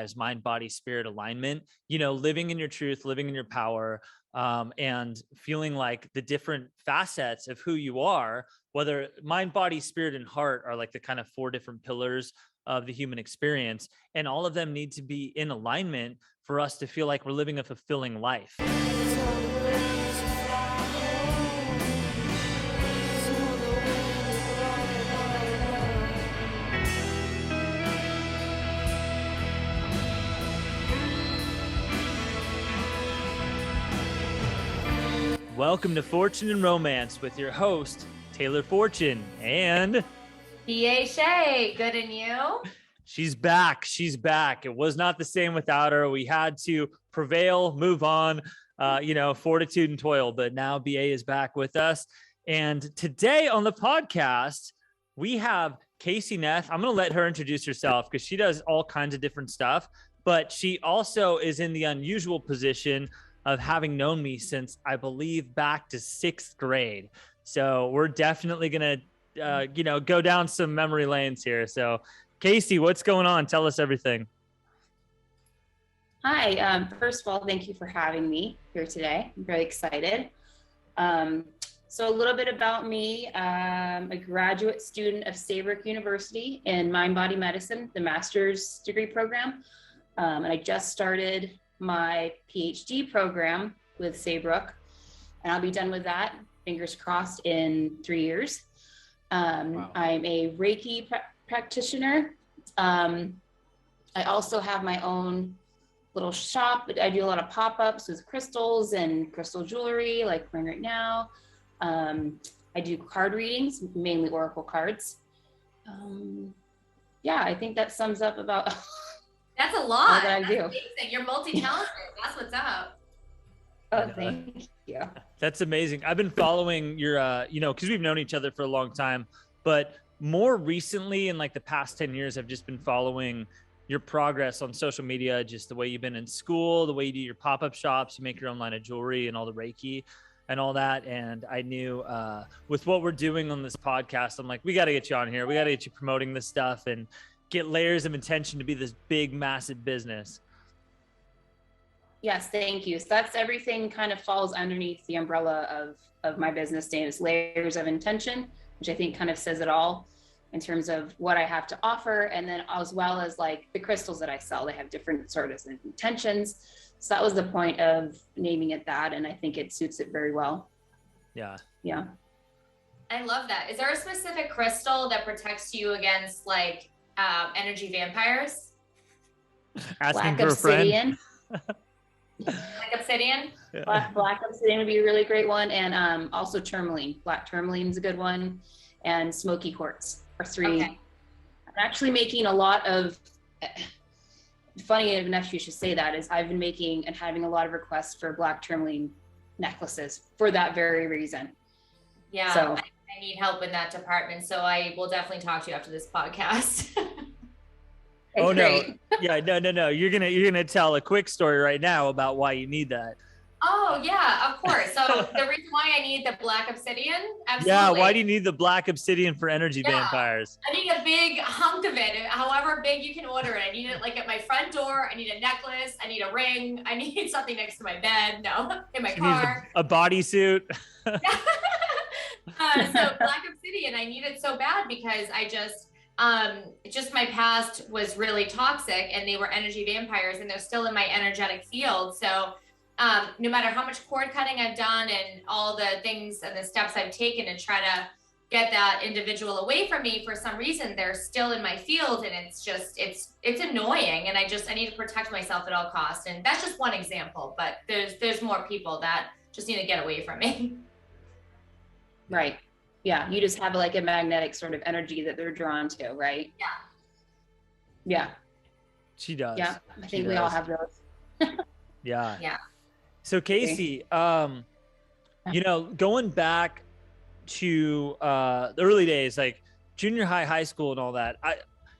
as mind, body, spirit alignment, you know, living in your truth, living in your power, and feeling like the different facets of who you are, whether mind, body, spirit, and heart are like the kind of four different pillars of the human experience. And all of them need to be in alignment for us to feel like we're living a fulfilling life. Welcome to Fortune and Romance with your host, Taylor Fortune, and BA Shay. Good, and you? She's back. She's back. It was not the same without her. We had to prevail, move on, fortitude and toil, but now BA is back with us. And today on the podcast, we have Casey Neff. I'm going to let her introduce herself because she does all kinds of different stuff, but she also is in the unusual position of having known me since I believe back to sixth grade. So we're definitely going to, go down some memory lanes here. So Casey, what's going on? Tell us everything. Hi. First of all, thank you for having me here today. I'm very excited. So a little bit about me. I'm a graduate student of Saybrook University in Mind Body Medicine, the master's degree program. And I just started my PhD program with Saybrook, and I'll be done with that, fingers crossed, in 3 years. Wow. I'm a Reiki practitioner. I also have my own little shop. I do a lot of pop-ups with crystals and crystal jewelry, like we're right now. I do card readings, mainly oracle cards. I think that sums up about That's a lot. That I do. Amazing. You're multi-talented. That's what's up. Oh, thank you. That's amazing. I've been following your, because we've known each other for a long time, but more recently in like the past 10 years, I've just been following your progress on social media, just the way you've been in school, the way you do your pop-up shops, you make your own line of jewelry and all the Reiki and all that. And I knew with what we're doing on this podcast, I'm like, we got to get you on here. We got to get you promoting this stuff and get layers of intention to be this big, massive business. Yes, thank you. So that's everything kind of falls underneath the umbrella of my business name is Layers of Intention, which I think kind of says it all in terms of what I have to offer. And then as well as like the crystals that I sell, they have different sort of intentions. So that was the point of naming it that. And I think it suits it very well. Yeah. I love that. Is there a specific crystal that protects you against like energy vampires? Asking Black for obsidian. A friend. Like obsidian? Yeah. Black obsidian would be a really great one. And also tourmaline. Black tourmaline is a good one. And smoky quartz are three. Okay. I'm actually making a lot of, funny enough you should say that, is I've been making and having a lot of requests for black tourmaline necklaces for that very reason. Yeah, so I need help in that department. So I will definitely talk to you after this podcast. Oh, no. Yeah, no. You're gonna tell a quick story right now about why you need that. Oh yeah, of course. So the reason why I need the black obsidian, absolutely. Yeah, why do you need the black obsidian for energy vampires? I need a big hunk of it, however big you can order it. I need it like at my front door. I need a necklace. I need a ring. I need something next to my bed. No, in my car. A bodysuit. So black obsidian, I need it so bad because I just my past was really toxic and they were energy vampires and they're still in my energetic field. So no matter how much cord cutting I've done and all the things and the steps I've taken to try to get that individual away from me, for some reason, they're still in my field. And it's just, it's annoying. And I need to protect myself at all costs. And that's just one example, but there's more people that just need to get away from me. Right. Yeah. You just have like a magnetic sort of energy that they're drawn to, right? Yeah. Yeah. She does. Yeah. I think we all have those. Yeah. Yeah. So Casey, going back to the early days, like junior high, high school and all that,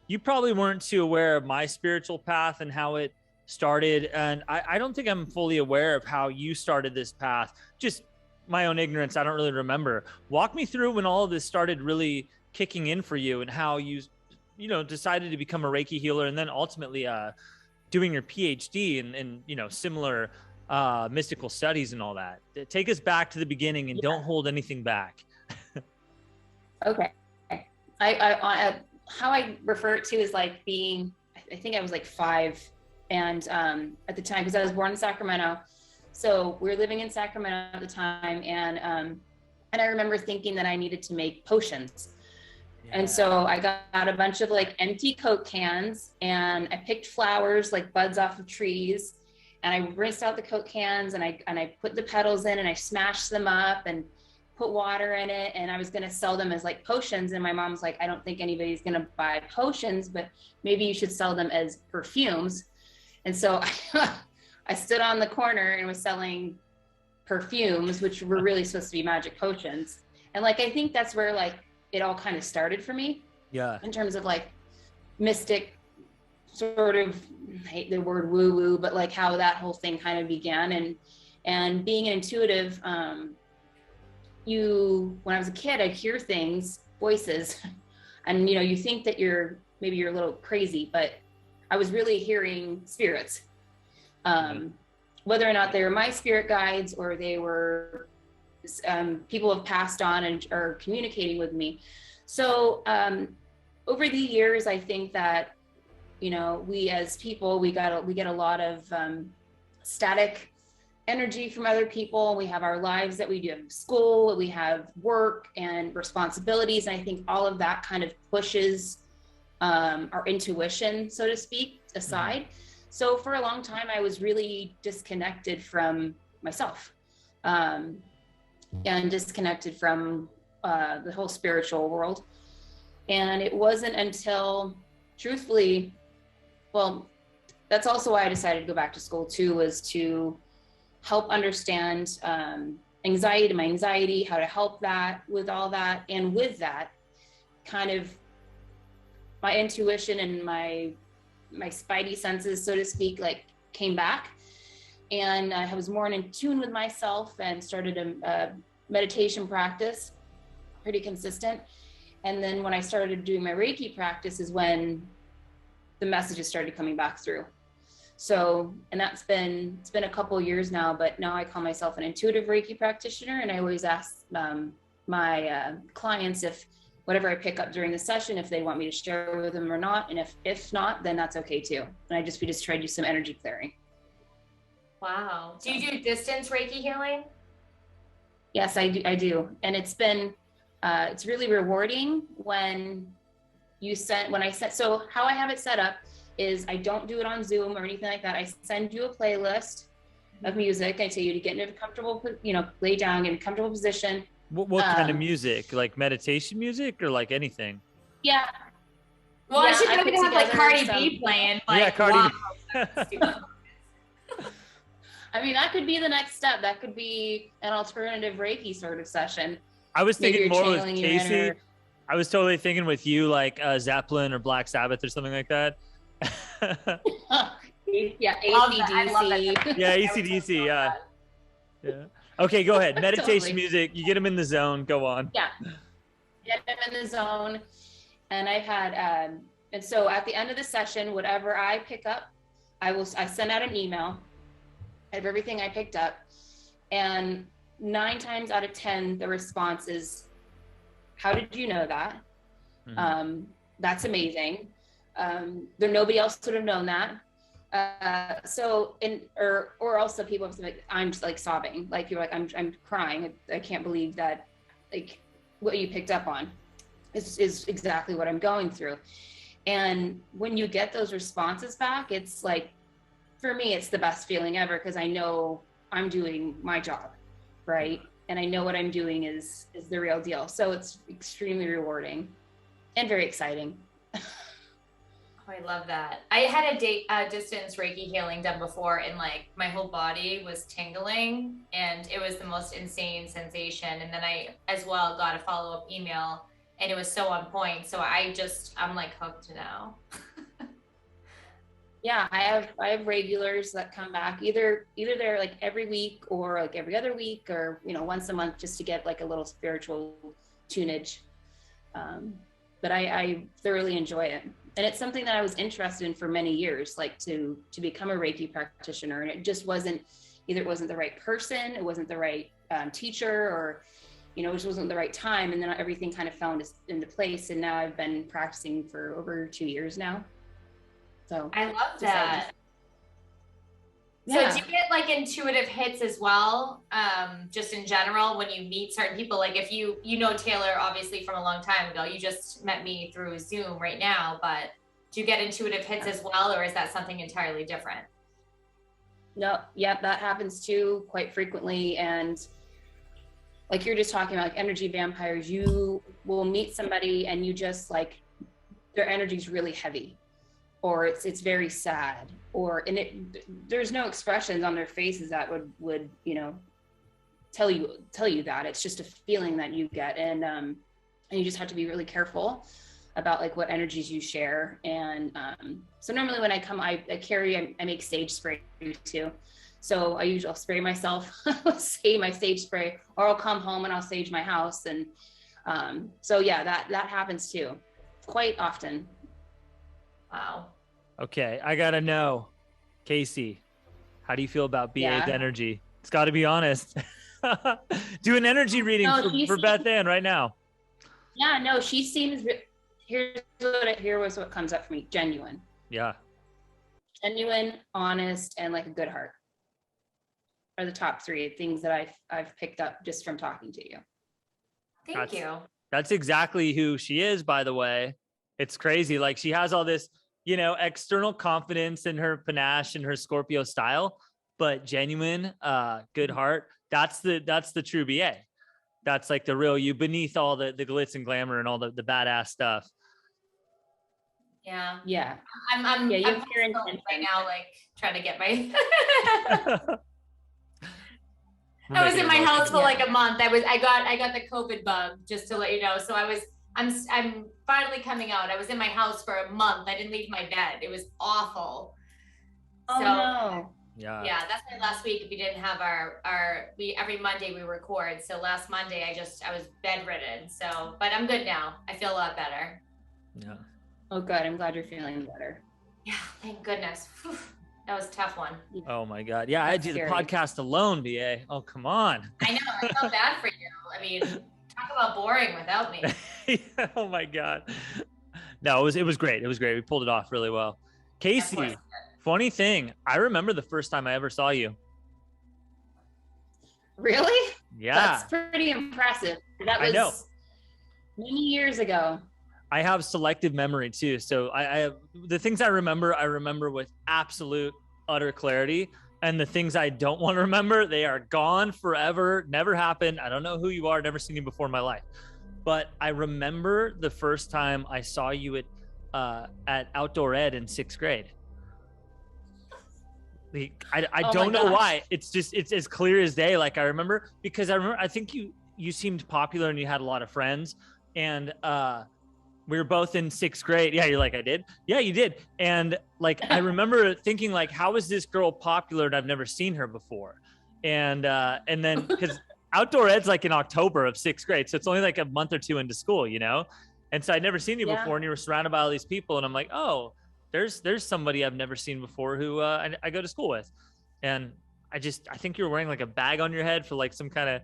you probably weren't too aware of my spiritual path and how it started. And I don't think I'm fully aware of how you started this path. Just my own ignorance. I don't really remember. Walk me through when all of this started really kicking in for you and how you decided to become a Reiki healer and then ultimately doing your PhD and similar mystical studies and all that. Take us back to the beginning and don't hold anything back. Okay. I how I refer it to is like being, I think I was like 5, and at the time, because I was born in Sacramento, so we were living in Sacramento at the time, and I remember thinking that I needed to make potions. Yeah. And so I got a bunch of like empty Coke cans, and I picked flowers, like buds off of trees, and I rinsed out the Coke cans, and I put the petals in, and I smashed them up and put water in it, and I was going to sell them as like potions. And my mom's like, I don't think anybody's going to buy potions, but maybe you should sell them as perfumes. And so I stood on the corner and was selling perfumes, which were really supposed to be magic potions. And like, I think that's where like it all kind of started for me. Yeah. In terms of like mystic sort of, I hate the word woo woo, but like how that whole thing kind of began. And being an intuitive, when I was a kid, I'd hear things, voices, and you think that maybe you're a little crazy, but I was really hearing spirits. Whether or not they were my spirit guides or they were people have passed on and are communicating with me. So over the years, I think that we as people, we get a lot of static energy from other people. We have our lives that we do, have school, we have work and responsibilities. And I think all of that kind of pushes our intuition, so to speak, aside. Mm-hmm. So for a long time, I was really disconnected from myself and disconnected from the whole spiritual world. And it wasn't until, truthfully, well, that's also why I decided to go back to school too, was to help understand my anxiety, how to help that with all that. And with that, kind of my intuition and my spidey senses, so to speak, like came back. And I was more in tune with myself and started a meditation practice, pretty consistent. And then when I started doing my Reiki practice is when the messages started coming back through. So, and it's been a couple of years now, but now I call myself an intuitive Reiki practitioner. And I always ask my clients if whatever I pick up during the session, if they want me to share with them or not. And if not, then that's okay too. And we just try to do some energy clearing. Wow. Do you do distance Reiki healing? Yes, I do. And it's been, it's really rewarding when so how I have it set up is I don't do it on Zoom or anything like that. I send you a playlist of music. I tell you to get into a comfortable, lay down, get in a comfortable position. What kind of music? Like meditation music or like anything? Yeah. Well, I should probably have like Cardi B playing. Like, yeah, Cardi B. I mean, that could be the next step. That could be an alternative Reiki sort of session. I was thinking more with Casey. I was totally thinking with you, like Zeppelin or Black Sabbath or something like that. Yeah, AC/DC. Yeah, AC/DC. Yeah. Okay, go ahead. Meditation totally. Music. You get them in the zone. Go on. Yeah, get them in the zone. And I've had, and so at the end of the session, whatever I pick up, I send out an email of everything I picked up, and 9 times out of 10, the response is, "How did you know that? Mm-hmm. That's amazing. Nobody else would have known that." Or also people have said, I'm just like sobbing, like you're like, I'm crying. I can't believe that, like what you picked up on is exactly what I'm going through. And when you get those responses back, it's like, for me, it's the best feeling ever, because I know I'm doing my job, right? And I know what I'm doing is the real deal. So it's extremely rewarding and very exciting. Oh, I love that. I had a distance Reiki healing done before, and like my whole body was tingling, and it was the most insane sensation. And then I as well got a follow-up email, and it was so on point. So I'm like hooked now. Yeah, I have regulars that come back. Either they're like every week or like every other week, or once a month, just to get like a little spiritual tunage. But I thoroughly enjoy it. And it's something that I was interested in for many years, like to become a Reiki practitioner. And it just wasn't, either it wasn't the right person, it wasn't the right teacher, or, you know, it just wasn't the right time. And then everything kind of fell into place. And now I've been practicing for over 2 years now. So I love that. Yeah. So do you get like intuitive hits as well? Just in general, when you meet certain people, like if you know Taylor, obviously from a long time ago, you just met me through Zoom right now, but do you get intuitive hits as well? Or is that something entirely different? No, yeah, that happens too quite frequently. And like you're just talking about, like energy vampires, you will meet somebody and you just like, their energy is really heavy, or it's very sad, or there's no expressions on their faces that would you know tell you that. It's just a feeling that you get, and you just have to be really careful about like what energies you share. And so normally when I come, I make sage spray too. So I'll spray myself, say my sage spray, or I'll come home and I'll sage my house. And so yeah, that happens too, quite often. Wow. Okay, I gotta know, Casey, how do you feel about BA's energy? It's got to be honest. Do an energy reading for Beth Ann right now. Yeah, no, she seems. Here was what comes up for me: genuine. Yeah. Genuine, honest, and like a good heart are the top 3 things that I've picked up just from talking to you. Thank you. That's exactly who she is, by the way. It's crazy. Like she has all this, you know, external confidence in her panache and her Scorpio style, but genuine, good heart. That's the true BA. That's like the real you beneath all the glitz and glamour and all the badass stuff. Yeah. Yeah. I'm right now, like trying to get my I was in my house for like a month. I got the COVID bug, just to let you know. So I'm finally coming out. I was in my house for a month. I didn't leave my bed. It was awful. Oh no. Yeah, that's my last week. We didn't have every Monday we record. So last Monday I was bedridden. So, but I'm good now. I feel a lot better. Yeah. Oh, good. I'm glad you're feeling better. Yeah, thank goodness. Whew. That was a tough one. Oh my God. Yeah, I do the podcast alone, BA. Oh, come on. I know. I felt bad for you. I mean, talk about boring without me. Yeah, oh my God. No, it was great. It was great. We pulled it off really well. Casey, funny thing, I remember the first time I ever saw you. Really? Yeah. That's pretty impressive. That was, I know, many years ago. I have selective memory too. So I the things I remember with absolute utter clarity. And the things I don't want to remember, they are gone forever. Never happened. I don't know who you are. Never seen you before in my life. But I remember the first time I saw you at Outdoor Ed in 6th grade. I don't know why. It's as clear as day. Like I remember, because I think you seemed popular and you had a lot of friends, and we were both in 6th grade. Yeah, you're like, I did. Yeah, you did. And like, I remember thinking like, how is this girl popular? And I've never seen her before. And then because Outdoor Ed's like in October of 6th grade. So it's only like a month or 2 into school, you know? And so I'd never seen you before, and you were surrounded by all these people. And I'm like, oh, there's somebody I've never seen before who I go to school with. And I think you were wearing like a bag on your head for like some kind of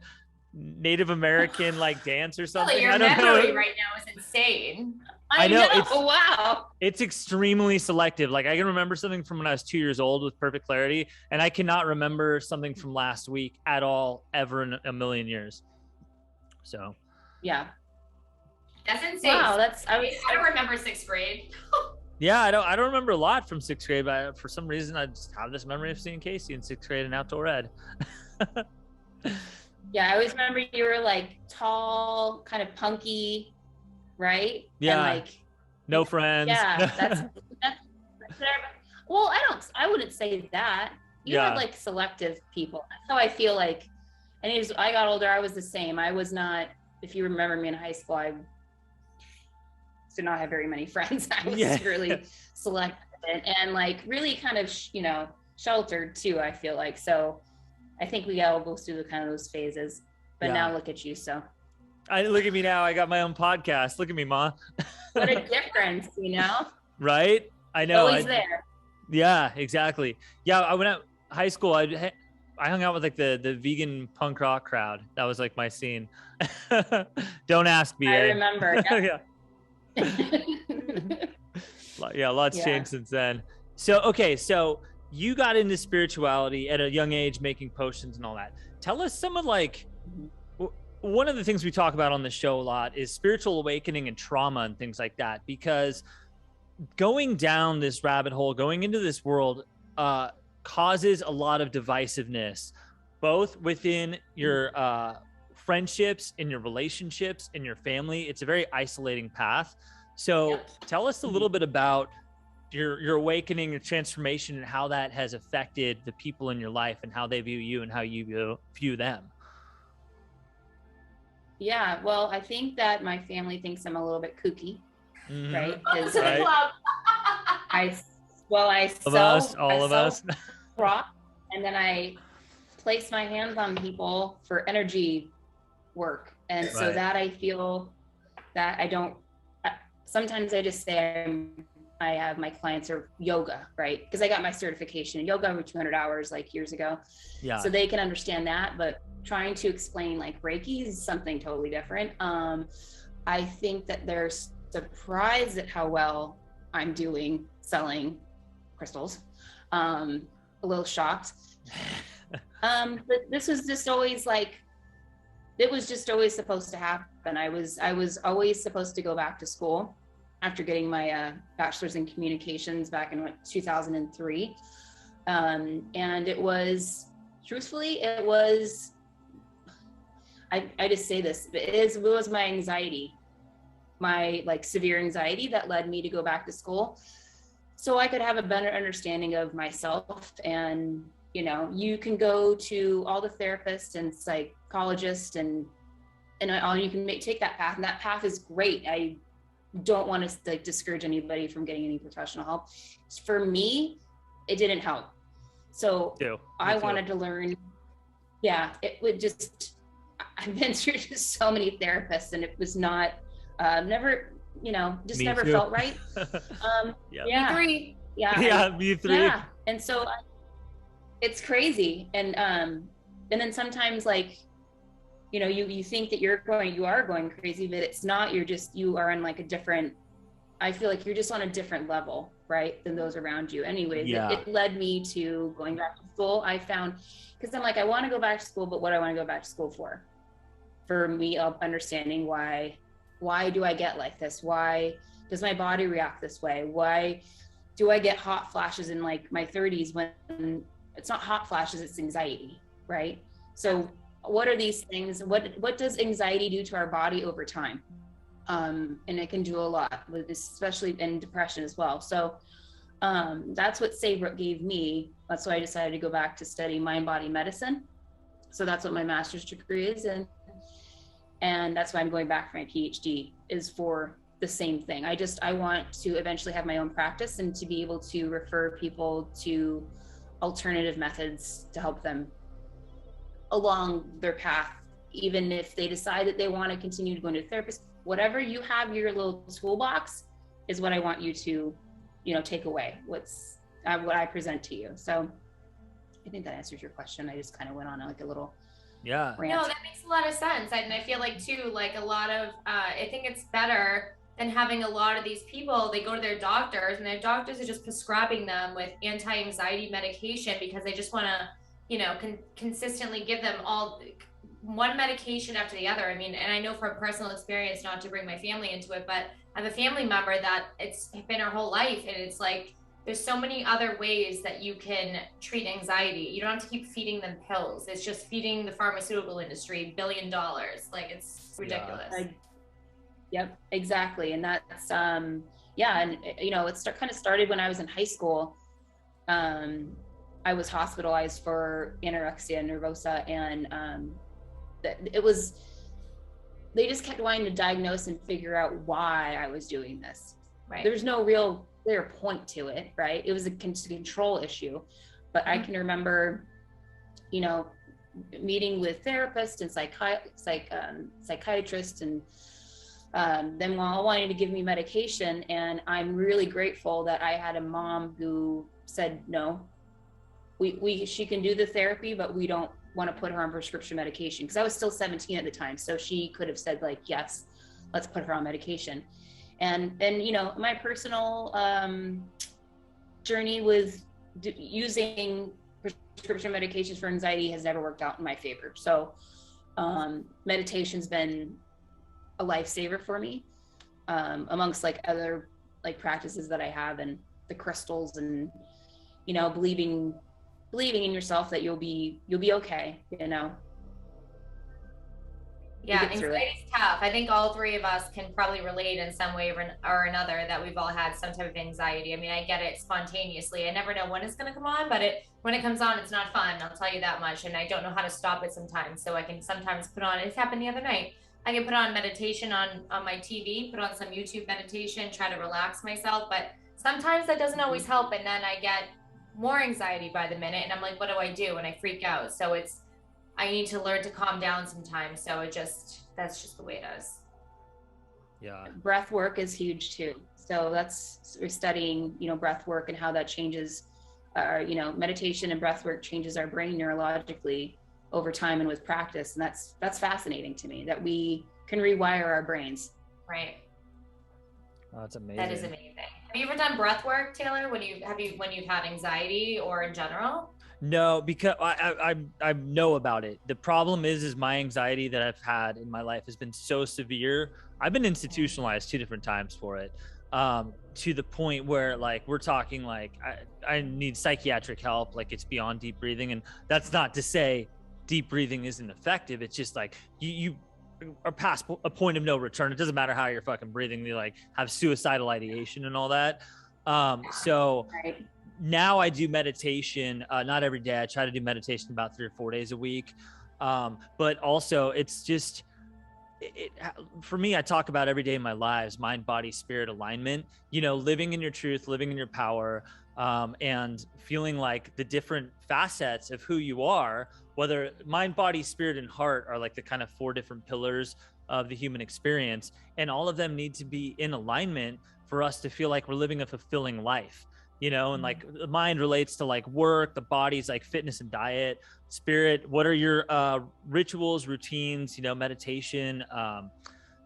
Native American like dance or something. Your memory right now is insane. I know. Wow. It's extremely selective. Like I can remember something from when I was 2 years old with perfect clarity, and I cannot remember something from last week at all, ever in a million years. So. Yeah. That's insane. Wow. I don't remember 6th grade. Yeah, I don't remember a lot from 6th grade, but for some reason I just have this memory of seeing Casey in 6th grade in Outdoor Ed. Yeah, I always remember you were like tall, kind of punky, right? Yeah. And like no friends. Yeah, that's well, I wouldn't say that. You had like selective people. That's how I feel like. And as I got older, I was the same. I was not, if you remember me in high school, I did not have very many friends. I was really selective and like really kind of, sheltered too, I feel like. So I think we all go through the kind of those phases, but now look at you. So look at me now. I got my own podcast. Look at me, Ma. What a difference, Right? I know. Always there. Yeah, exactly. Yeah, I went out high school. I hung out with like the vegan punk rock crowd. That was like my scene. Don't ask me. I remember. Yeah. Yeah, a lot's changed since then. So, okay, so you got into spirituality at a young age, making potions and all that. Tell us some of like, one of the things we talk about on the show a lot is spiritual awakening and trauma and things like that, because going down this rabbit hole, going into this world, causes a lot of divisiveness, both within your friendships, in your relationships, in your family. It's a very isolating path. So tell us a little bit about your awakening, your transformation, and how that has affected the people in your life and how they view you and how you view them. Yeah, well, I think that my family thinks I'm a little bit kooky, right? Welcome to the club. I All of us. Rock, and then I place my hands on people for energy work, and so that I feel that I don't. Sometimes I just say I have my clients are yoga, right? Because I got my certification in yoga over 200 hours like years ago. Yeah. So they can understand that, but trying to explain like Reiki is something totally different. I think that they're surprised at how well I'm doing selling crystals. A little shocked. But this was just always like, it was just always supposed to happen. I was always supposed to go back to school after getting my bachelor's in communications back in 2003. And it was, truthfully, I just say this, it was my anxiety, my like severe anxiety that led me to go back to school so I could have a better understanding of myself. And, you know, you can go to all the therapists and psychologists and all, you can take that path, and that path is great. I don't want to like discourage anybody from getting any professional help. For me, it didn't help. So I wanted to learn. Yeah, it would just, I've been through just so many therapists, and it was not, never, you know, just me never too. felt right. Me three. Me three. Yeah. And so it's crazy. And then sometimes like, you know, you think that you are going crazy, but it's not. You are on like a different, I feel like you're just on a different level, right, than those around you. Anyways, it led me to going back to school. I found, because I'm like, I want to go back to school, but what do I want to go back to school for? For me, understanding why do I get like this? Why does my body react this way? Why do I get hot flashes in like my 30s when it's not hot flashes, it's anxiety, right? So what are these things? What does anxiety do to our body over time? And it can do a lot, especially in depression as well. So that's what Saybrook gave me. That's why I decided to go back to study mind-body medicine. So that's what my master's degree is in. And that's why I'm going back for my PhD, is for the same thing. I want to eventually have my own practice and to be able to refer people to alternative methods to help them along their path, even if they decide that they want to continue to go into a therapist. Whatever you have, your little toolbox is what I want you to, you know, take away. What I present to you. So I think that answers your question. I just kind of went on like a little rant. No, that makes a lot of sense. And I feel like too, like a lot of, I think it's better than having a lot of these people, they go to their doctors and their doctors are just prescribing them with anti-anxiety medication because they just want to, you know, consistently give them all one medication after the other. I mean, and I know from personal experience, not to bring my family into it, but I have a family member that it's been her whole life. And it's like, there's so many other ways that you can treat anxiety. You don't have to keep feeding them pills. It's just feeding the pharmaceutical industry $1 billion. Like, it's ridiculous. Yep, exactly. And that's, and you know, it kind of started when I was in high school. I was hospitalized for anorexia nervosa, and they just kept wanting to diagnose and figure out why I was doing this. Right. There's no real clear point to it, right? It was a control issue. But I can remember, you know, meeting with therapists and psychiatrists and them all wanting to give me medication. And I'm really grateful that I had a mom who said, no, she can do the therapy, but we don't want to put her on prescription medication. Cause I was still 17 at the time. So she could have said like, yes, let's put her on medication. And you know, my personal journey with using prescription medications for anxiety has never worked out in my favor. So meditation's been a lifesaver for me, amongst like other like practices that I have, and the crystals, and you know, believing in yourself that you'll be okay, you know. Yeah, anxiety is tough. I think all three of us can probably relate in some way or another that we've all had some type of anxiety. I mean, I get it spontaneously. I never know when it's going to come on, but when it comes on, it's not fun. I'll tell you that much. And I don't know how to stop it sometimes. So I can sometimes put on, it happened the other night. I can put on meditation on my TV, put on some YouTube meditation, try to relax myself. But sometimes that doesn't always help. And then I get more anxiety by the minute. And I'm like, what do I do? And I freak out. So I need to learn to calm down sometimes. So that's just the way it is. Yeah. Breath work is huge too. So we're studying, you know, breath work and how that changes our, you know, meditation and breath work changes our brain neurologically over time and with practice. And that's fascinating to me, that we can rewire our brains. Right. Oh, that's amazing. That is amazing. Have you ever done breath work, Taylor, when you've had anxiety or in general? No, because I know about it. The problem is my anxiety that I've had in my life has been so severe. I've been institutionalized 2 different times for it, to the point where like we're talking like I need psychiatric help. Like it's beyond deep breathing, and that's not to say deep breathing isn't effective. It's just like you are past a point of no return. It doesn't matter how you're fucking breathing. You like have suicidal ideation and all that. So. Right. Now I do meditation, not every day. I try to do meditation about 3 or 4 days a week. But also it's just, for me, I talk about every day in my lives, mind, body, spirit alignment, you know, living in your truth, living in your power, and feeling like the different facets of who you are, whether mind, body, spirit, and heart are like the kind of 4 different pillars of the human experience. And all of them need to be in alignment for us to feel like we're living a fulfilling life. You know, and like the mind relates to like work, the body's like fitness and diet, spirit. What are your rituals, routines, you know, meditation,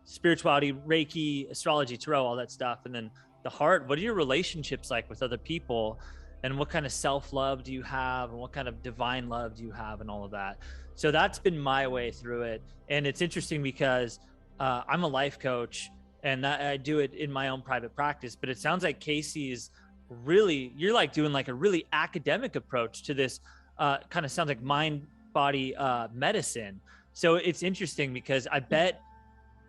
spirituality, Reiki, astrology, tarot, all that stuff. And then the heart, what are your relationships like with other people? And what kind of self-love do you have? And what kind of divine love do you have, and all of that? So that's been my way through it. And it's interesting because I'm a life coach, and that I do it in my own private practice, but it sounds like Casey's really, you're like doing like a really academic approach to this, kind of sounds like mind body medicine. So it's interesting because I bet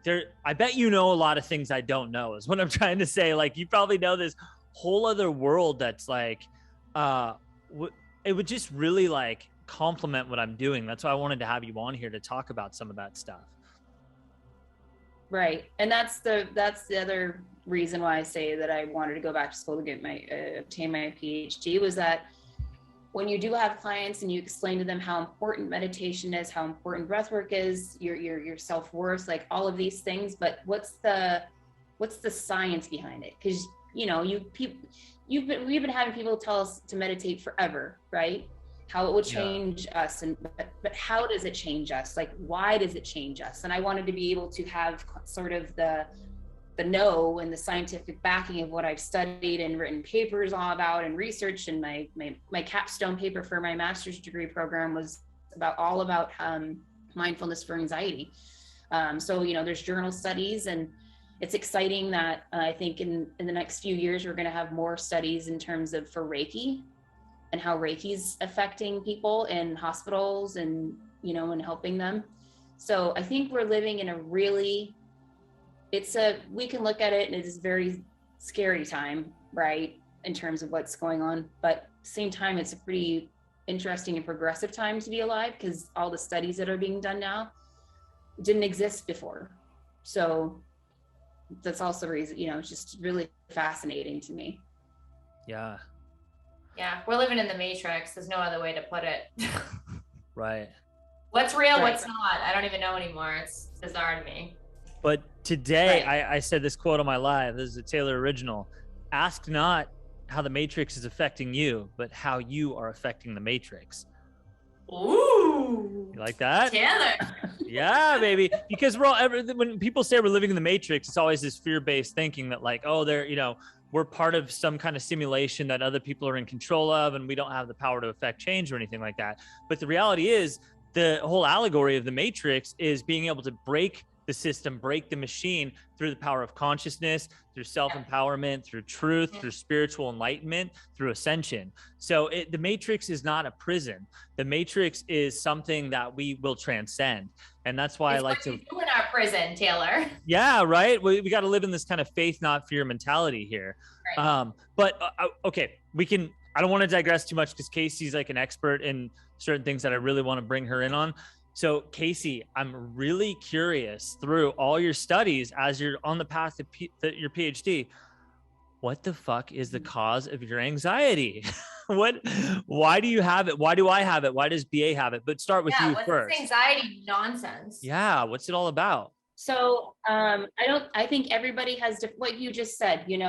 you know a lot of things I don't know, is what I'm trying to say. Like you probably know this whole other world that's like it would just really like complement what I'm doing. That's why I wanted to have you on here to talk about some of that stuff. Right. And that's the other reason why I say that I wanted to go back to school to get obtain my PhD, was that when you do have clients and you explain to them how important meditation is, how important breath work is, your self-worth, like all of these things, but what's the science behind it? Because you know, we've been having people tell us to meditate forever, right? How it will change us, but how does it change us? Like, why does it change us? And I wanted to be able to have sort of the know and the scientific backing of what I've studied and written papers all about and researched. And my capstone paper for my master's degree program was all about mindfulness for anxiety. So, you know, there's journal studies, and it's exciting that I think in the next few years, we're going to have more studies in terms of for Reiki, and how Reiki's affecting people in hospitals and, you know, and helping them. So I think we're living in we can look at it and it is a very scary time, right? In terms of what's going on, but at the same time, it's a pretty interesting and progressive time to be alive, because all the studies that are being done now didn't exist before. So that's also the reason, you know, it's just really fascinating to me. Yeah. Yeah, we're living in the Matrix. There's no other way to put it. Right. What's real, what's not? I don't even know anymore. It's bizarre to me. But today Right. I said this quote on my live. This is a Taylor original. Ask not how the matrix is affecting you, but how you are affecting the matrix. Ooh. You like that? Taylor. Yeah, baby. Because when people say we're living in the matrix, it's always this fear-based thinking that like, oh, we're part of some kind of simulation that other people are in control of, and we don't have the power to affect change or anything like that. But the reality is, the whole allegory of the matrix is being able to break the system, break the machine through the power of consciousness, through self-empowerment, through truth, through spiritual enlightenment, through ascension. So the matrix is not a prison. The matrix is something that we will transcend. And that's why It's I like what to you do in our prison, Taylor. Yeah, right. We got to live in this kind of faith, not fear mentality here. Right. Okay, I don't want to digress too much because Casey's like an expert in certain things that I really want to bring her in on. So Casey, I'm really curious through all your studies as you're on the path to your PhD, what the fuck is the cause of your anxiety? Why do you have it? Why do I have it? Why does BA have it? But start with you what's first. this anxiety nonsense? Yeah. What's it all about? So I think everybody has what you just said, you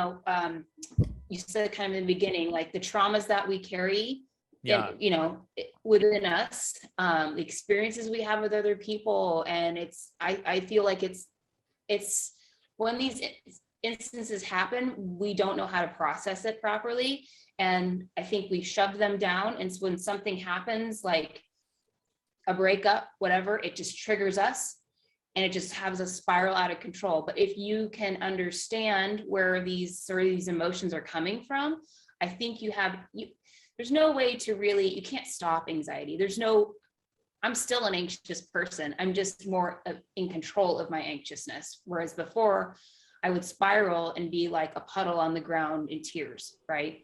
said kind of in the beginning, like the traumas that we carry, Yeah. and, within us, the experiences we have with other people. And I feel like it's when these instances happen, we don't know how to process it properly. And I think we shove them down. And so when something happens, like a breakup, whatever, it just triggers us and it just has us spiral out of control. But if you can understand where these emotions are coming from, I think there's no way to really, you can't stop anxiety. I'm still an anxious person. I'm just more in control of my anxiousness. Whereas before I would spiral and be like a puddle on the ground in tears, right?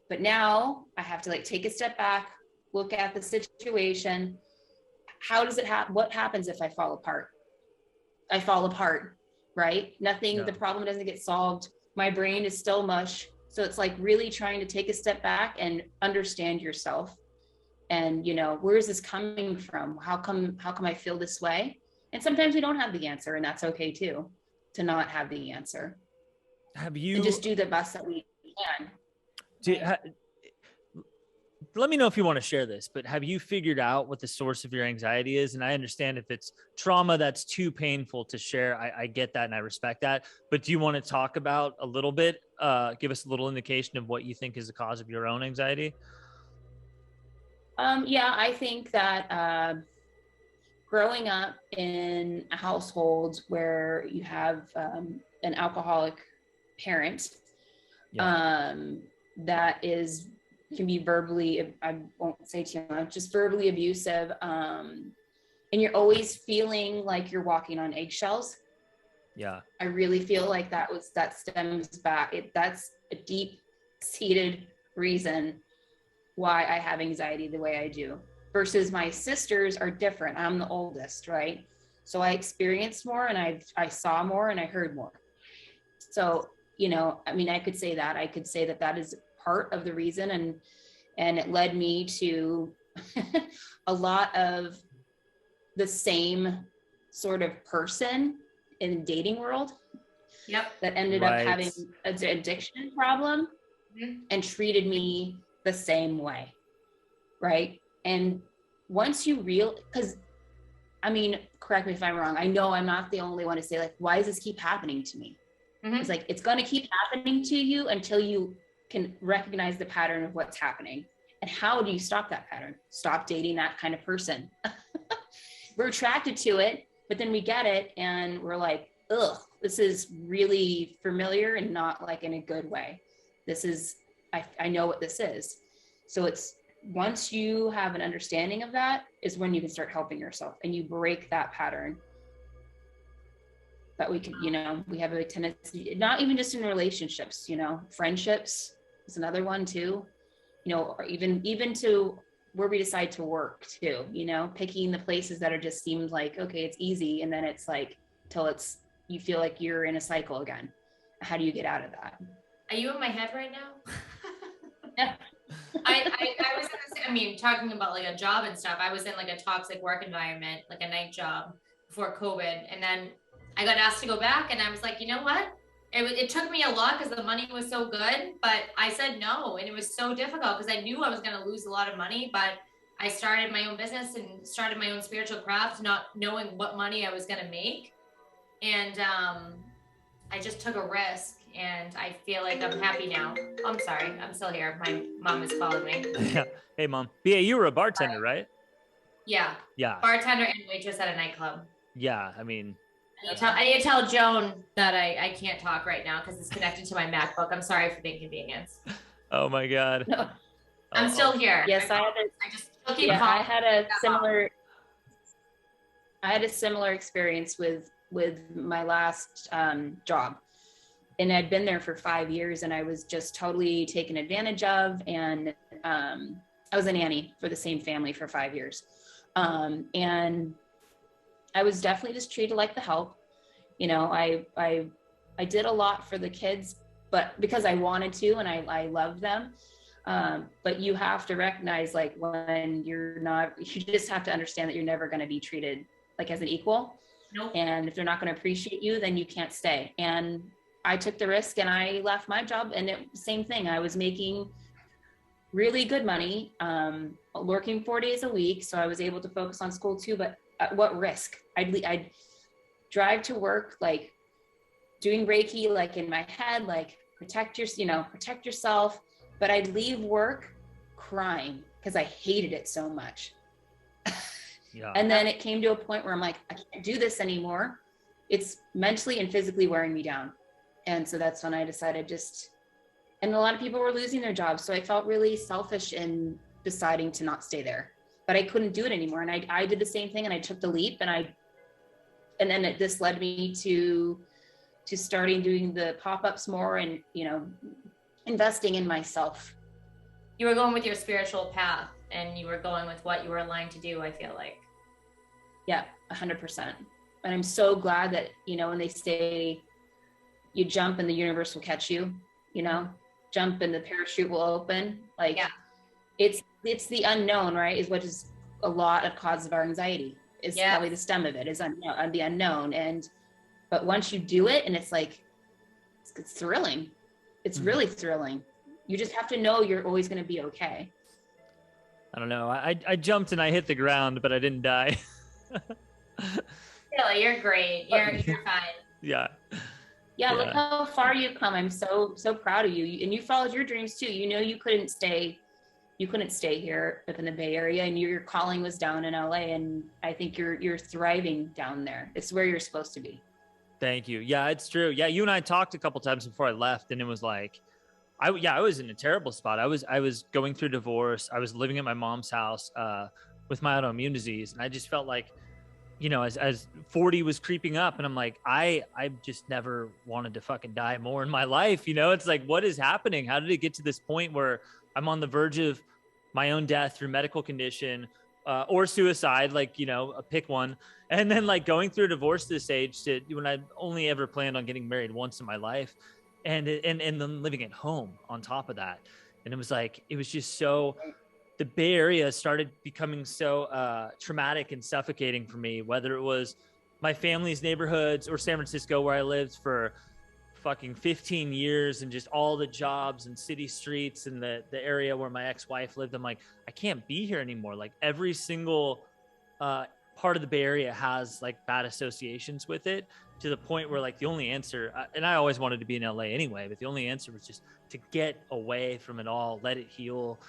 But now I have to like take a step back, look at the situation. How does it happen? What happens if I fall apart? I fall apart, right? The problem doesn't get solved. My brain is still mush. So it's like really trying to take a step back and understand yourself. And, where is this coming from? How come I feel this way? And sometimes we don't have the answer, and that's okay too, to not have the answer. And just do the best that we can. Let me know if you want to share this, but have you figured out what the source of your anxiety is? And I understand if it's trauma that's too painful to share, I get that and I respect that. But do you want to talk about a little bit, give us a little indication of what you think is the cause of your own anxiety? I think that growing up in a household where you have an alcoholic parent, that can be verbally, I won't say too much, just verbally abusive. And you're always feeling like you're walking on eggshells. Yeah. I really feel like that stems back. That's a deep seated reason why I have anxiety the way I do, versus my sisters are different. I'm the oldest, right? So I experienced more and I saw more and I heard more. So, I could say that is part of the reason. And it led me to a lot of the same sort of person in the dating world. Yep. That ended up having an addiction problem and treated me the same way. Right. And once you correct me if I'm wrong. I know I'm not the only one to say, like, why does this keep happening to me? Mm-hmm. It's like, it's going to keep happening to you until you can recognize the pattern of what's happening. And how do you stop that pattern? Stop dating that kind of person. We're attracted to it, but then we get it and we're like, ugh, this is really familiar and not like in a good way. I know what this is. So it's, once you have an understanding of that is when you can start helping yourself and you break that pattern. But we can, we have a tendency, not even just in relationships, friendships is another one too, or even to where we decide to work too, picking the places that are just seemed like, okay, it's easy. And then it's like, till you feel like you're in a cycle again. How do you get out of that? Are you in my head right now? Yeah. I was, talking about like a job and stuff. I was in like a toxic work environment, like a night job before COVID. And then I got asked to go back, and I was like, you know what? It took me a lot because the money was so good, but I said no. And it was so difficult because I knew I was going to lose a lot of money, but I started my own business and started my own spiritual craft, not knowing what money I was going to make. And I just took a risk, and I feel like I'm happy now. Oh, I'm sorry. I'm still here. My mom is calling me. Hey, Mom. BA, you were a bartender, right? Yeah. Yeah. Bartender and waitress at a nightclub. Yeah. I mean, I need to tell Joan that I can't talk right now because it's connected to my MacBook. I'm sorry for the inconvenience. oh my God. No. I'm still here. Yes, I had a similar experience with my last job. And I'd been there for 5 years, and I was just totally taken advantage of. And I was a nanny for the same family for 5 years. And I was definitely just treated like the help. You know, I did a lot for the kids, but because I wanted to, and I loved them. But you have to recognize, like, when you're not, you just have to understand that you're never going to be treated like as an equal. Nope. And if they're not going to appreciate you, then you can't stay. And I took the risk, and I left my job, and same thing. I was making really good money, working 4 days a week. So I was able to focus on school too, but at what risk? I'd drive to work, like doing Reiki, like in my head, like protect yourself. But I'd leave work crying because I hated it so much. Yeah. And then it came to a point where I'm like, I can't do this anymore. It's mentally and physically wearing me down. And so that's when I decided and a lot of people were losing their jobs. So I felt really selfish in deciding to not stay there, but I couldn't do it anymore. And I did the same thing, and I took the leap, and then this led me to starting doing the pop-ups more, and, investing in myself. You were going with your spiritual path, and you were going with what you were aligned to do, I feel like. Yeah, 100%. And I'm so glad that, when they say you jump and the universe will catch you, jump and the parachute will open. Like, yeah. It's the unknown, right? Is what is a lot of cause of our anxiety. Is probably the stem of it, is the unknown. But once you do it, and it's like, it's thrilling. It's really thrilling. You just have to know you're always going to be okay. I don't know. I jumped and I hit the ground, but I didn't die. Really, you're great. You're fine. Yeah. Look how far you've come. I'm so proud of you. And you followed your dreams too. You couldn't stay here up in the Bay Area, and your calling was down in LA. And I think you're thriving down there. It's where you're supposed to be. Thank you. Yeah, it's true. Yeah, you and I talked a couple times before I left, and it was like, I was in a terrible spot. I was going through divorce. I was living at my mom's house with my autoimmune disease, and I just felt like, as 40 was creeping up, and I'm like, I just never wanted to fucking die more in my life. It's like, what is happening? How did it get to this point where I'm on the verge of my own death through medical condition or suicide, like, pick one. And then like going through a divorce this age when I only ever planned on getting married once in my life, and then living at home on top of that. And it was just so, the Bay Area started becoming so traumatic and suffocating for me, whether it was my family's neighborhoods or San Francisco, where I lived for fucking 15 years, and just all the jobs and city streets and the area where my ex-wife lived. I'm like, I can't be here anymore. Like every single part of the Bay Area has like bad associations with it, to the point where like the only answer, and I always wanted to be in LA anyway, but the only answer was just to get away from it all, let it heal,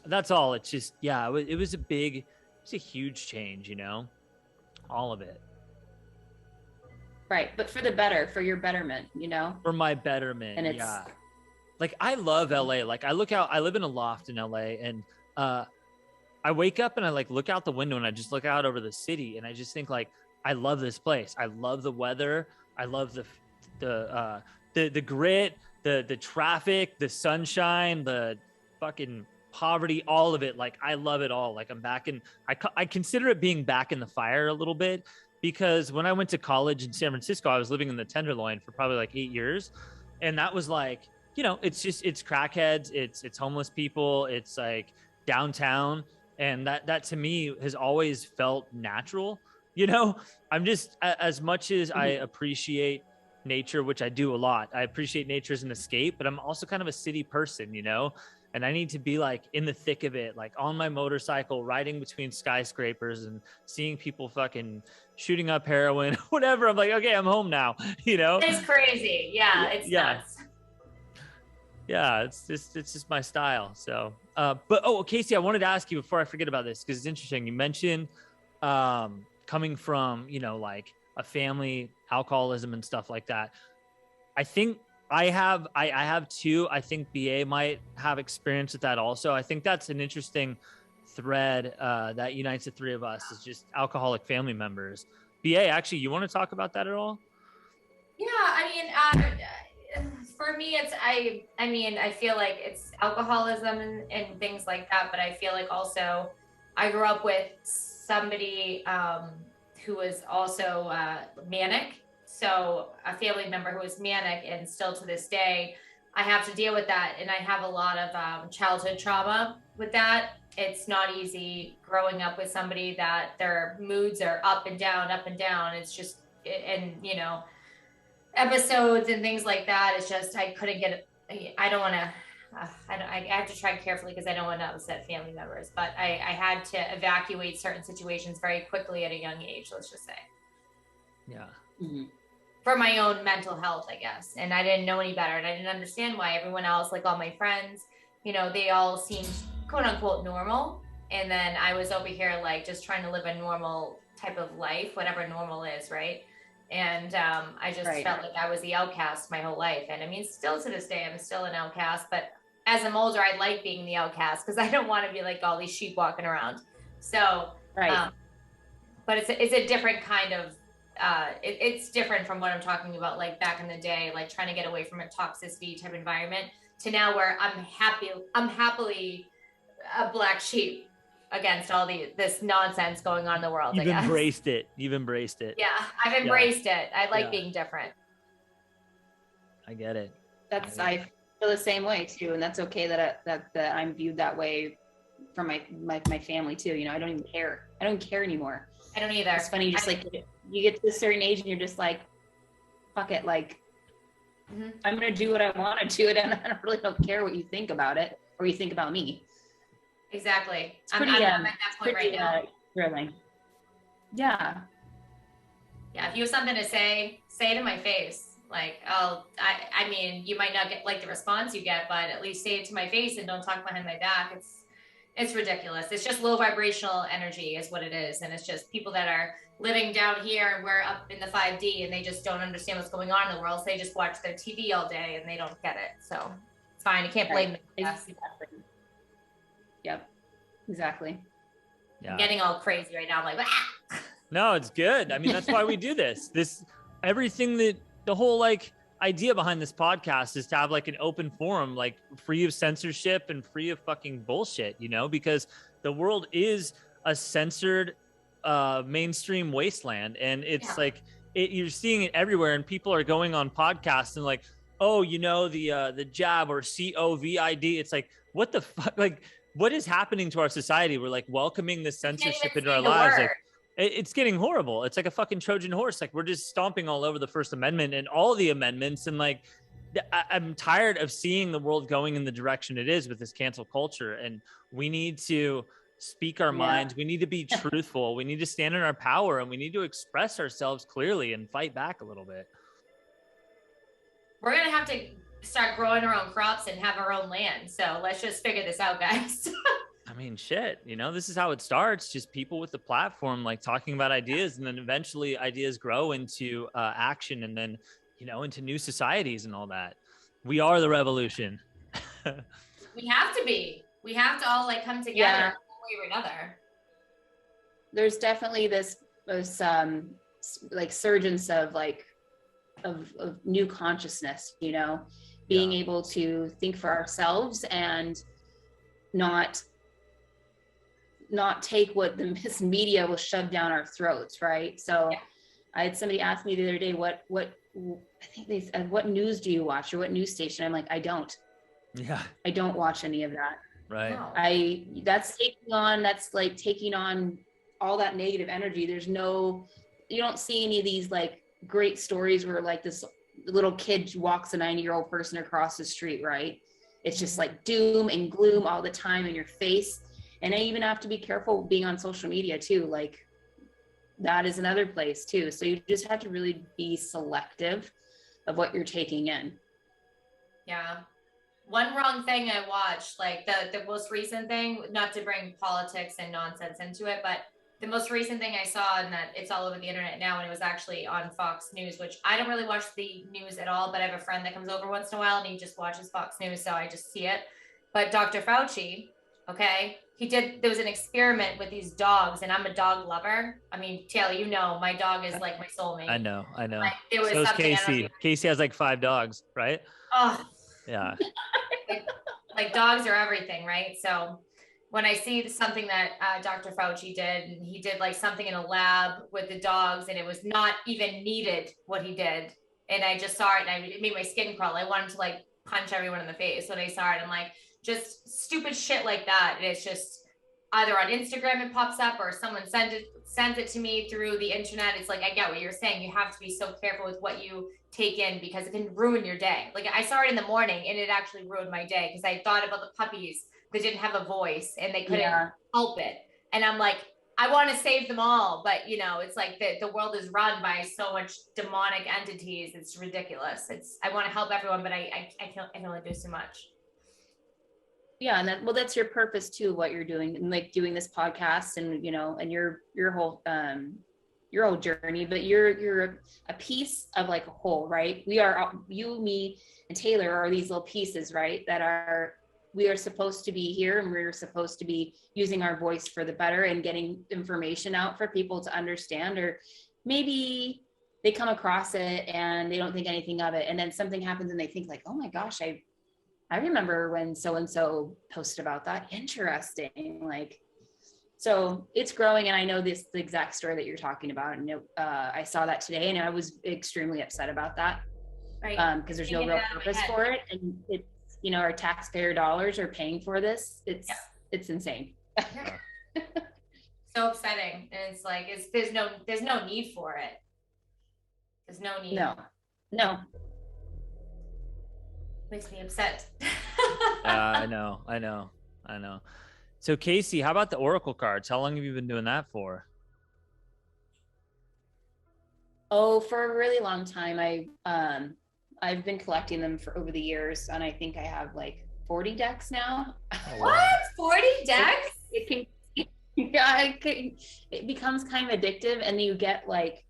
that's all. It's just, it was a huge change, all of it. Right. But for the better, for your betterment, for my betterment. And it's like, I love LA. Like I live in a loft in LA, and I wake up and I like look out the window, and I just look out over the city, and I just think like, I love this place. I love the weather. I love the grit, the traffic, the sunshine, the fucking poverty, all of it. Like I love it all. Like I'm back in, I consider it being back in the fire a little bit, because when I went to college in San Francisco, I was living in the Tenderloin for probably like 8 years. And that was like, it's crackheads, it's homeless people, it's like downtown. And that to me has always felt natural. you know, I'm just, as much as I appreciate nature, which I do a lot, I appreciate nature as an escape, but I'm also kind of a city person, you know, and I need to be like in the thick of it, like on my motorcycle, riding between skyscrapers and seeing people fucking shooting up heroin, whatever. I'm like, okay, I'm home now, you know? It's crazy. Yeah, it's nuts. Yeah, it's just my style. So, but Casey, I wanted to ask you before I forget about this, because it's interesting. You mentioned coming from, you know, like a family, alcoholism and stuff like that. I think I have too. I think BA might have experience with that also. I think that's an interesting thread that unites the three of us, is just alcoholic family members. BA, actually, you want to talk about that at all? Yeah, I mean, for me, it's I feel like it's alcoholism and things like that, but I feel like also I grew up with somebody who was also manic. So a family member who was manic, and still to this day, I have to deal with that. And I have a lot of childhood trauma with that. It's not easy growing up with somebody that their moods are up and down, up and down. It's just, and you know, episodes and things like that. It's just, I couldn't get it. I don't want to, I have to try carefully because I don't want to upset family members, but I had to evacuate certain situations very quickly at a young age, let's just say. Yeah. Mm-hmm. For my own mental health, I guess. And I didn't know any better. And I didn't understand why everyone else, like all my friends, you know, they all seemed quote unquote normal. And then I was over here, like, just trying to live a normal type of life, whatever normal is, right? And I just felt like I was the outcast my whole life. And I mean, still to this day, I'm still an outcast. But as I'm older, I like being the outcast because I don't want to be like all these sheep walking around. So, but it's a different kind of, it's different from what I'm talking about, like back in the day, like trying to get away from a toxicity type environment to now where I'm happily a black sheep against all this nonsense going on in the world. You've embraced it. Yeah, I've embraced it. I like being different. I get it. I feel the same way too, and that's okay that I'm viewed that way from my family too. You know, I don't even care. I don't care anymore. I don't either. It's funny, just like you get to a certain age and you're just like, fuck it, like I'm gonna do what I want to do, and I really don't care what you think about it or you think about me. Exactly. It's pretty, I'm at that point right now. Thrilling. Yeah. Yeah. If you have something to say it in my face. Like, I mean, you might not get like the response you get, but at least say it to my face and don't talk behind my back. It's ridiculous. It's just low vibrational energy is what it is. And it's just people that are living down here and we're up in the 5D and they just don't understand what's going on in the world. So they just watch their TV all day and they don't get it. So it's fine. You can't blame them. Exactly. Yep. Exactly. Yeah. I'm getting all crazy right now. I'm like, ah! No, it's good. I mean, that's why we do this. Everything that the whole like idea behind this podcast is to have like an open forum, like free of censorship and free of fucking bullshit, you know, because the world is a censored mainstream wasteland. And it's like, you're seeing it everywhere, and people are going on podcasts and like, oh, you know, the jab or COVID. It's like, what the fuck? Like, what is happening to our society? We're like welcoming the censorship into our lives. Like, it's getting horrible. It's like a fucking Trojan horse. Like, we're just stomping all over the First Amendment and all the amendments. And like, I'm tired of seeing the world going in the direction it is with this cancel culture. And we need to speak our minds. We need to be truthful. We need to stand in our power, and we need to express ourselves clearly and fight back a little bit. We're going to have to start growing our own crops and have our own land. So let's just figure this out, guys. I mean, shit, you know, this is how it starts. Just people with the platform, like talking about ideas, and then eventually ideas grow into action, and then, you know, into new societies and all that. We are the revolution. We have to be. We have to all like come together one way or another. There's definitely this like surgence of new consciousness, you know, being able to think for ourselves and not take what this media will shove down our throats, right? So I had somebody ask me the other day, what I think they said, what news do you watch, or what news station? I'm like, I don't watch any of that. Right. That's like taking on all that negative energy. You don't see any of these like great stories where like this little kid walks a 90-year-old person across the street, right? It's just like doom and gloom all the time in your face. And I even have to be careful being on social media too. Like that is another place too. So you just have to really be selective of what you're taking in. Yeah. One wrong thing I watched, like the most recent thing, not to bring politics and nonsense into it, but the most recent thing I saw, and that it's all over the internet now, and it was actually on Fox News, which I don't really watch the news at all, but I have a friend that comes over once in a while and he just watches Fox News, so I just see it. But Dr. Fauci, okay, there was an experiment with these dogs, and I'm a dog lover. I mean, Taylor, you know, my dog is like my soulmate. I know. Like, there was so is something, Casey. Casey has like 5 dogs, right? Oh, yeah. like dogs are everything, right? So when I see something that Dr. Fauci did, and he did like something in a lab with the dogs, and it was not even needed what he did. And I just saw it, and it made my skin crawl. I wanted to like punch everyone in the face when I saw it. I'm like, just stupid shit like that. And it's just either on Instagram it pops up, or someone sends it to me through the internet. It's like, I get what you're saying. You have to be so careful with what you take in, because it can ruin your day. Like I saw it in the morning, and it actually ruined my day, because I thought about the puppies that didn't have a voice and they couldn't help it. And I'm like, I want to save them all. But you know, it's like the world is run by so much demonic entities. It's ridiculous. I want to help everyone, but I can only do so much. Yeah. And that's your purpose too, what you're doing, and like doing this podcast, and, you know, and your whole journey, but you're a piece of like a whole, right? We are, you, me, and Taylor are these little pieces, right? We are supposed to be here, and we're supposed to be using our voice for the better and getting information out for people to understand, or maybe they come across it and they don't think anything of it. And then something happens and they think like, oh my gosh, I remember when so-and-so posted about that. Interesting. Like, so it's growing. And I know the exact story that you're talking about. And I saw that today, and I was extremely upset about that. Right. Because there's no real purpose for it. And it's, you know, our taxpayer dollars are paying for this. It's insane. So upsetting. And it's like, there's no need for it. There's no need. No. Makes me upset. I know. So Casey, how about the Oracle cards? How long have you been doing that for? Oh, for a really long time. I've been collecting them for over the years, and I think I have like 40 decks now. Oh, wow. What? 40 decks? It becomes kind of addictive, and you get like,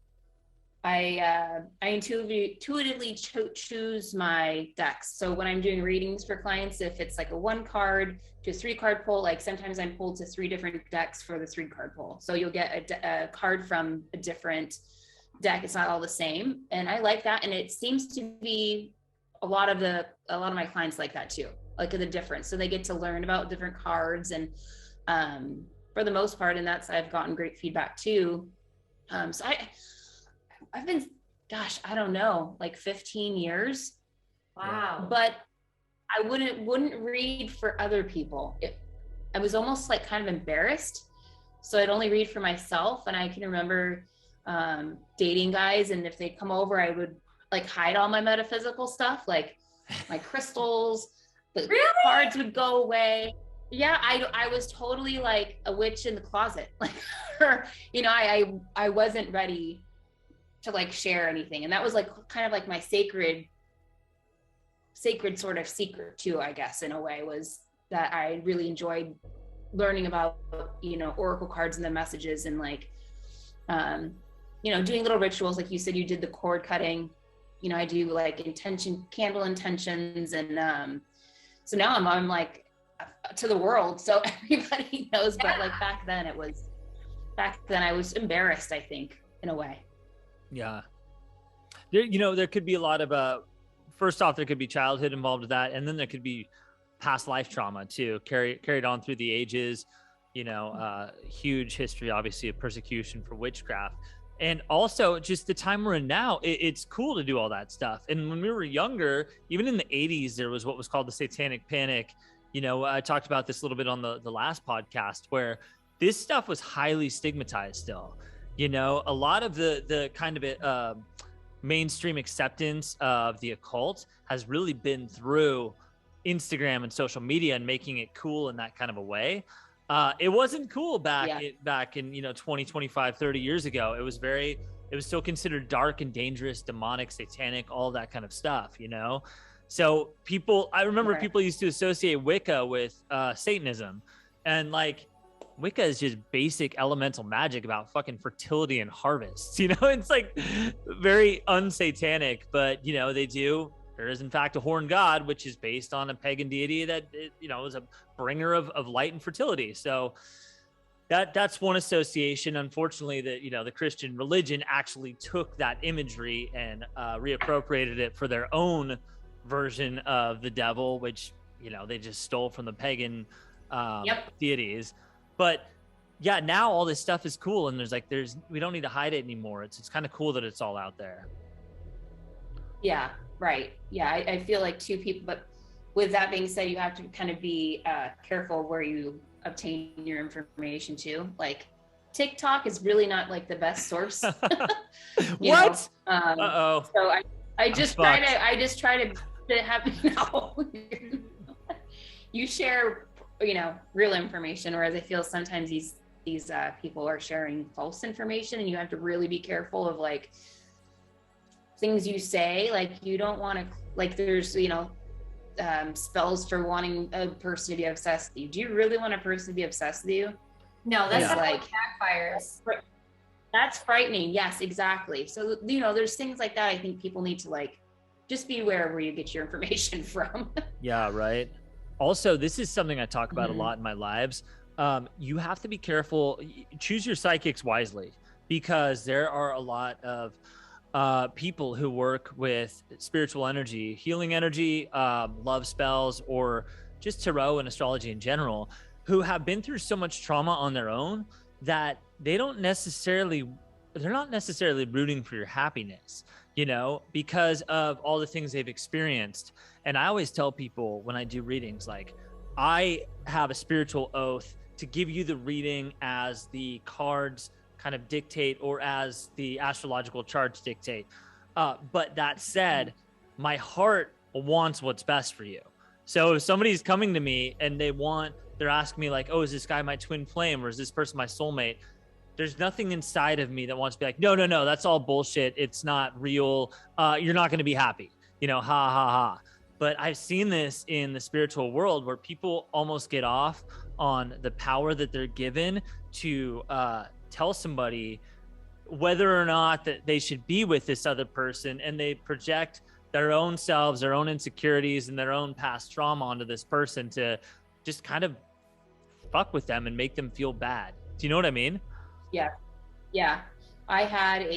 I intuitively choose my decks. So when I'm doing readings for clients, if it's like a 1-card to a 3-card pull, like sometimes I'm pulled to 3 different decks for the 3-card pull. So you'll get a card from a different deck. It's not all the same. And I like that. And it seems to be a lot of my clients like that too, like the difference. So they get to learn about different cards, and for the most part, and I've gotten great feedback too. So I've been, gosh, I don't know, like 15 years. Wow. But I wouldn't read for other people. I was almost like kind of embarrassed. So I'd only read for myself. And I can remember dating guys, and if they'd come over, I would like hide all my metaphysical stuff, like my crystals, the cards would go away. Yeah, I was totally like a witch in the closet. Like, you know, I wasn't ready to like share anything. And that was like kind of like my sacred sort of secret too, I guess, in a way, was that I really enjoyed learning about, you know, oracle cards and the messages, and like, you know, doing little rituals. Like you said, you did the cord cutting, you know, I do like candle intentions. And so now I'm like to the world, so everybody knows. But like back then I was embarrassed, I think, in a way. Yeah. You know, there could be a lot of, first off, there could be childhood involved with that. And then there could be past life trauma too, carried on through the ages, you know, huge history, obviously, of persecution for witchcraft. And also just the time we're in now, it's cool to do all that stuff. And when we were younger, even in the 80s, there was what was called the Satanic Panic. You know, I talked about this a little bit on the last podcast, where this stuff was highly stigmatized still. You know, a lot of the kind of mainstream acceptance of the occult has really been through Instagram and social media and making it cool in that kind of a way. It wasn't cool back in, you know, 20, 25, 30 years ago. It was still considered dark and dangerous, demonic, satanic, all that kind of stuff, you know? So I remember people used to associate Wicca with Satanism, and like Wicca is just basic elemental magic about fucking fertility and harvests, you know? It's like very unsatanic, but you know, there is in fact a horned god, which is based on a pagan deity that, you know, is a bringer of light and fertility. So that's one association. Unfortunately, that, you know, the Christian religion actually took that imagery and reappropriated it for their own version of the devil, which, you know, they just stole from the pagan deities. But yeah, now all this stuff is cool, and we don't need to hide it anymore. It's kind of cool that it's all out there. Yeah, right. Yeah, I feel like two people, but with that being said, you have to kind of be careful where you obtain your information too. Like TikTok is really not like the best source. What? So I just try to have no. You share, you know, real information, whereas I feel sometimes these people are sharing false information, and you have to really be careful of like things you say. Like you don't want to, like, there's, you know, spells for wanting a person to be obsessed with you. Do you really want a person to be obsessed with you? No, that's like backfires. That's frightening. Yes, exactly. So, you know, there's things like that. I think people need to like just be aware of where you get your information from. Yeah, right. Also, this is something I talk about a lot in my lives. You have to be careful. Choose your psychics wisely, because there are a lot of people who work with spiritual energy, healing energy, love spells, or just tarot and astrology in general, who have been through so much trauma on their own that they're not necessarily rooting for your happiness, you know, because of all the things they've experienced. And I always tell people when I do readings, like, I have a spiritual oath to give you the reading as the cards kind of dictate, or as the astrological charts dictate. But that said, my heart wants what's best for you. So if somebody's coming to me and they're asking me like, oh, is this guy my twin flame, or is this person my soulmate? There's nothing inside of me that wants to be like, no, that's all bullshit. It's not real. You're not going to be happy, you know, ha, ha, ha. But I've seen this in the spiritual world where people almost get off on the power that they're given to tell somebody whether or not that they should be with this other person, and they project their own selves, their own insecurities, and their own past trauma onto this person to just kind of fuck with them and make them feel bad. Do you know what I mean? Yeah. I had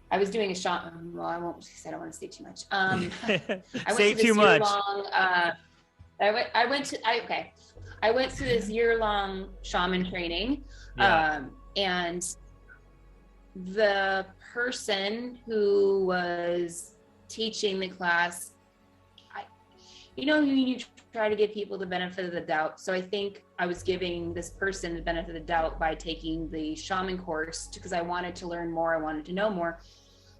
I was doing a shot. Well, I won't, because I don't want to say too much. I went to this year-long shaman training. And the person who was teaching the class, you try to give people the benefit of the doubt. So I think I was giving this person the benefit of the doubt by taking the shaman course, because I wanted to learn more. I wanted to know more.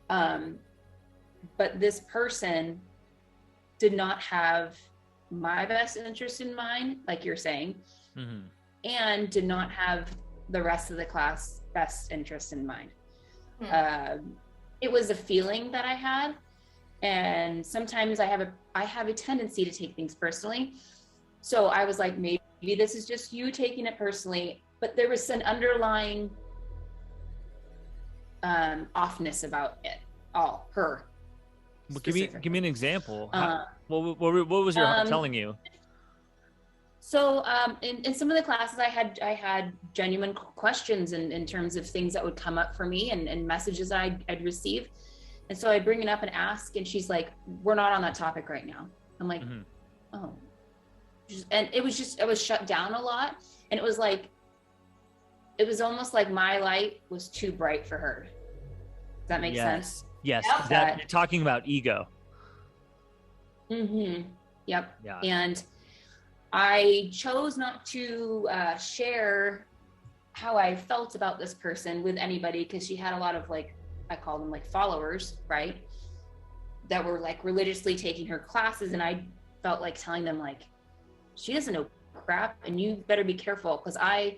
But this person did not have my best interest in mind, like you're saying, and did not have the rest of the class best interest in mind. It was a feeling that I had, and sometimes I have a tendency to take things personally. So I was like, maybe this is just you taking it personally, but there was an underlying offness about it all. Her. Well, give me an example. What was your heart telling you? So in some of the classes, I had genuine questions in terms of things that would come up for me, and messages I'd receive. And so I bring it up and ask, and she's like, we're not on that topic right now. I'm like, oh. And it was shut down a lot. And it was almost like my light was too bright for her. Does that make sense? Yes. You're talking about ego. Yep. Yeah. And I chose not to share how I felt about this person with anybody, because she had a lot of, like, I call them like followers, right? That were like religiously taking her classes. And I felt like telling them, like, she doesn't know crap and you better be careful. Cause I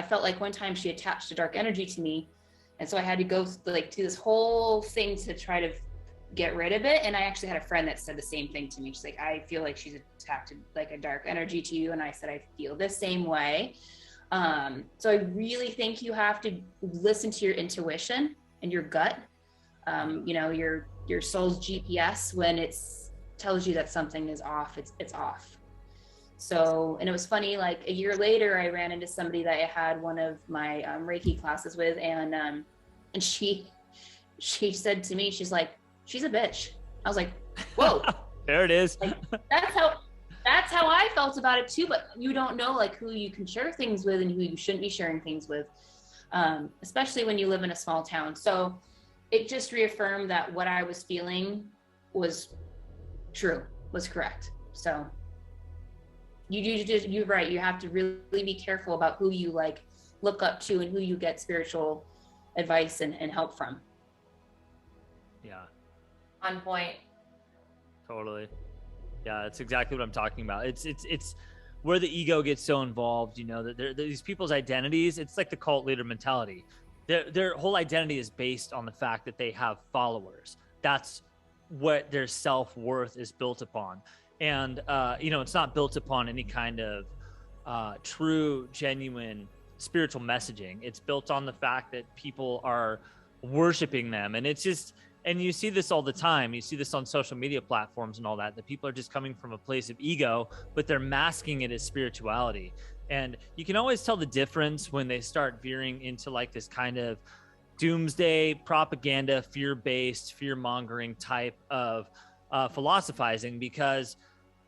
felt like one time she attached a dark energy to me. And so I had to go like do this whole thing to try to get rid of it. And I actually had a friend that said the same thing to me. She's like, I feel like she's attached like a dark energy to you. And I said, I feel the same way. So I really think you have to listen to your intuition and your gut, you know, your soul's GPS. When it's tells you that something is off, it's off. So, and it was funny, like a year later, I ran into somebody that I had one of my Reiki classes with, and she said to me, she's like, she's a bitch. I was like, whoa. There it is. Like, that's how I felt about it too. But you don't know like who you can share things with and who you shouldn't be sharing things with, especially when you live in a small town. So it just reaffirmed that what I was feeling was true, was correct. So you're right. You have to really be careful about who you like look up to and who you get spiritual advice and help from. Yeah. On point. Totally. Yeah, that's exactly what I'm talking about. It's where the ego gets so involved, you know, that these people's identities, it's like the cult leader mentality. Their whole identity is based on the fact that they have followers. That's what their self-worth is built upon. And, you know, it's not built upon any kind of true, genuine spiritual messaging. It's built on the fact that people are worshiping them. And it's just, and you see this all the time. You see this on social media platforms and all that people are just coming from a place of ego, but they're masking it as spirituality. And you can always tell the difference when they start veering into like this kind of doomsday propaganda, fear-based, fear-mongering type of philosophizing, because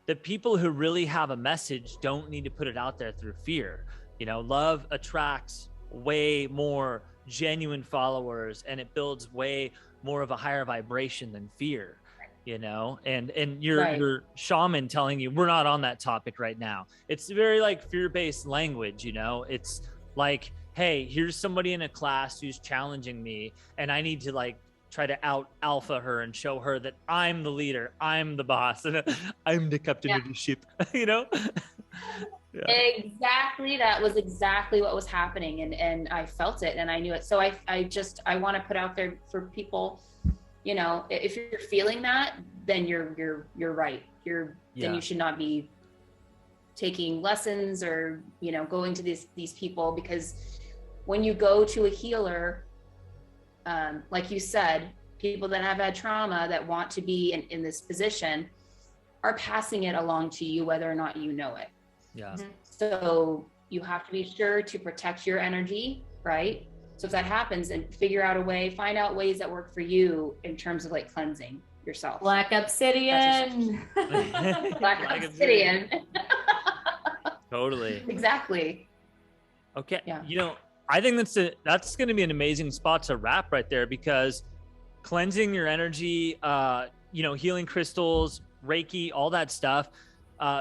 the people who really have a message don't need to put it out there through fear. You know, love attracts way more genuine followers, and it builds way more of a higher vibration than fear, you know, and your shaman telling you we're not on that topic right now. It's very like fear-based language, you know. It's like, hey, here's somebody in a class who's challenging me, and I need to like try to out alpha her and show her that I'm the leader, I'm the boss, and I'm the captain of the ship, you know. Yeah. Exactly. That was exactly what was happening. And I felt it and I knew it. So I want to put out there for people, you know, if you're feeling that, then you're right. Then you should not be taking lessons or, you know, going to these people, because when you go to a healer, like you said, people that have had trauma that want to be in this position are passing it along to you, whether or not you know it. Yeah. Mm-hmm. So you have to be sure to protect your energy, right? So if that happens, and find out ways that work for you in terms of like cleansing yourself. Black obsidian. Black obsidian. Totally. Exactly. Okay. Yeah. You know, I think that's going to be an amazing spot to wrap right there, because cleansing your energy, you know, healing crystals, Reiki, all that stuff,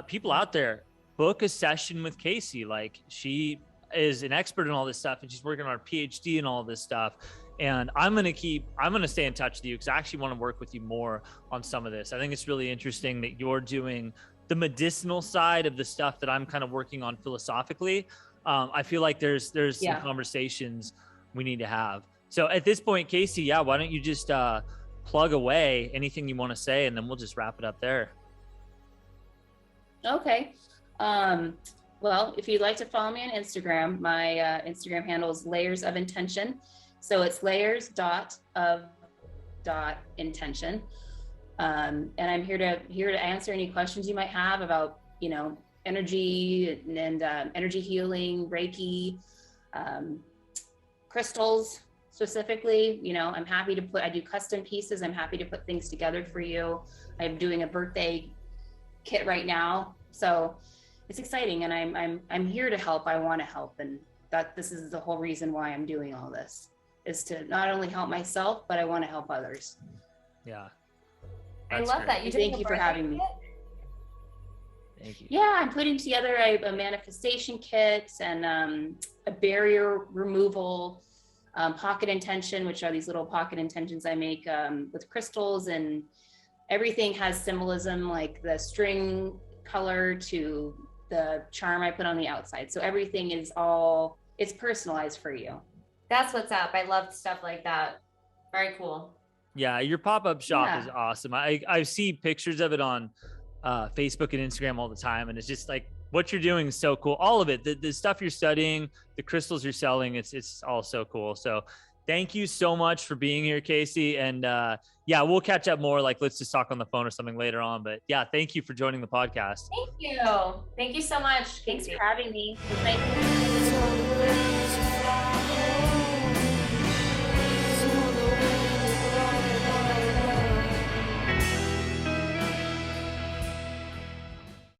people out there, book a session with Casey. Like, she is an expert in all this stuff, and she's working on her PhD and all this stuff. And I'm going to stay in touch with you, because I actually want to work with you more on some of this. I think it's really interesting that you're doing the medicinal side of the stuff that I'm kind of working on philosophically. I feel like there's some conversations we need to have. So at this point, Casey, why don't you just plug away anything you want to say, and then we'll just wrap it up there. Okay. Well, if you'd like to follow me on Instagram, my Instagram handle is Layers of Intention. So it's layers.of.intention. And I'm here to answer any questions you might have about, you know, energy and energy healing, Reiki, crystals specifically. You know, I'm happy to I do custom pieces. I'm happy to put things together for you. I'm doing a birthday kit right now. So it's exciting, and I'm here to help. I want to help, and this is the whole reason why I'm doing all this, is to not only help myself, but I want to help others. Yeah. I love that. Thank you for having me. Thank you. Yeah, I'm putting together a manifestation kit and a barrier removal pocket intention, which are these little pocket intentions I make with crystals, and everything has symbolism, like the string color to the charm I put on the outside. So everything is it's personalized for you. That's what's up. I love stuff like that. Very cool. Yeah, your pop-up shop is awesome. I see pictures of it on Facebook and Instagram all the time, and it's just like what you're doing is so cool. All of it, the stuff you're studying, the crystals you're selling, it's all so cool. So thank you so much for being here, Casey. And yeah, we'll catch up more. Like, let's just talk on the phone or something later on. But yeah, thank you for joining the podcast. Thank you. Thank you so much, Thanks Casey. for having me. It was nice.